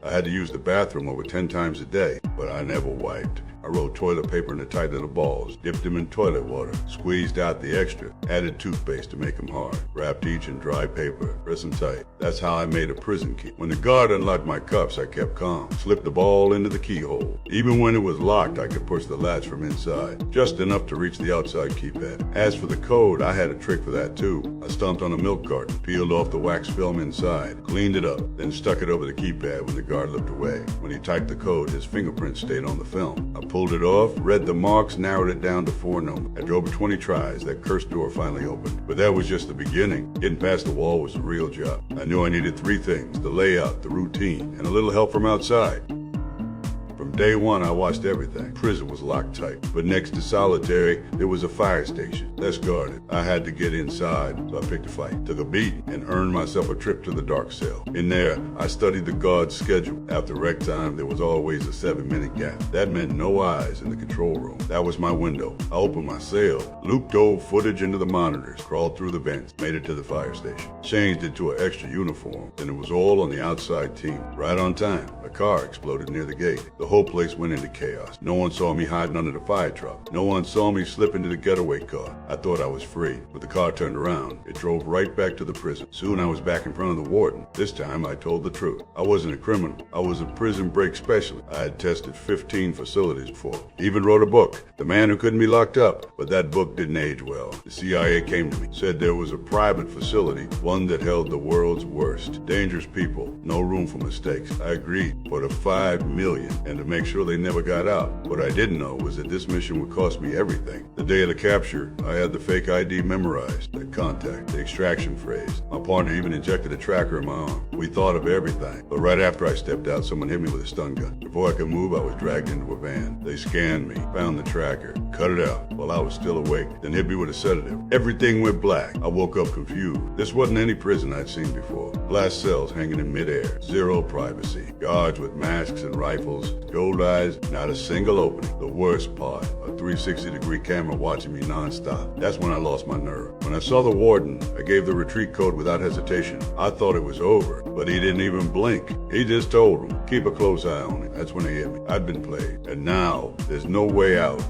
I had to use the bathroom over 10 times a day, but I never wiped. I rolled toilet paper into tight little balls, dipped them in toilet water, squeezed out the extra, added toothpaste to make them hard, wrapped each in dry paper, pressed them tight. That's how I made a prison key. When the guard unlocked my cuffs, I kept calm, slipped the ball into the keyhole. Even when it was locked, I could push the latch from inside, just enough to reach the outside keypad. As for the code, I had a trick for that too. I stomped on a milk carton, peeled off the wax film inside, cleaned it up, then stuck it over the keypad when the guard looked away. When he typed the code, his fingerprint stayed on the film. I pulled it off, read the marks, narrowed it down to 4 numbers. After over 20 tries, that cursed door finally opened. But that was just the beginning. Getting past the wall was the real job. I knew I needed 3 things: the layout, the routine, and a little help from outside. From day one, I watched everything. Prison was locked tight, but next to solitary, there was a fire station, less guarded. I had to get inside, so I picked a fight, took a beating, and earned myself a trip to the dark cell. In there, I studied the guard's schedule. After rec time, there was always a 7-minute gap. That meant no eyes in the control room. That was my window. I opened my cell, looped old footage into the monitors, crawled through the vents, made it to the fire station, changed it to an extra uniform, and it was all on the outside team. Right on time, a car exploded near the gate. The whole place went into chaos. No one saw me hiding under the fire truck. No one saw me slip into the getaway car. I thought I was free. But the car turned around. It drove right back to the prison. Soon I was back in front of the warden. This time I told the truth. I wasn't a criminal. I was a prison break specialist. I had tested 15 facilities before. Even wrote a book, The Man Who Couldn't Be Locked Up. But that book didn't age well. The CIA came to me, said there was a private facility, one that held the world's worst. Dangerous people, no room for mistakes. I agreed for the $5 million and to make sure they never got out. What I didn't know was that this mission would cost me everything. The day of the capture, I had the fake ID memorized, the contact, the extraction phrase. My partner even injected a tracker in my arm. We thought of everything. But right after I stepped out, someone hit me with a stun gun. Before I could move, I was dragged into a van. They scanned me, found the tracker, cut it out while I was still awake, then hit me with a sedative. Everything went black. I woke up confused. This wasn't any prison I'd seen before. Glass cells hanging in midair, zero privacy, guards with masks and rifles, gold eyes, not a single opening. The worst part, a 360-degree camera watching me non-stop. That's when I lost my nerve. When I saw the warden, I gave the retreat code without hesitation. I thought it was over, but he didn't even blink. He just told them, keep a close eye on him. That's when they hit me. I'd been played, and now there's no way out.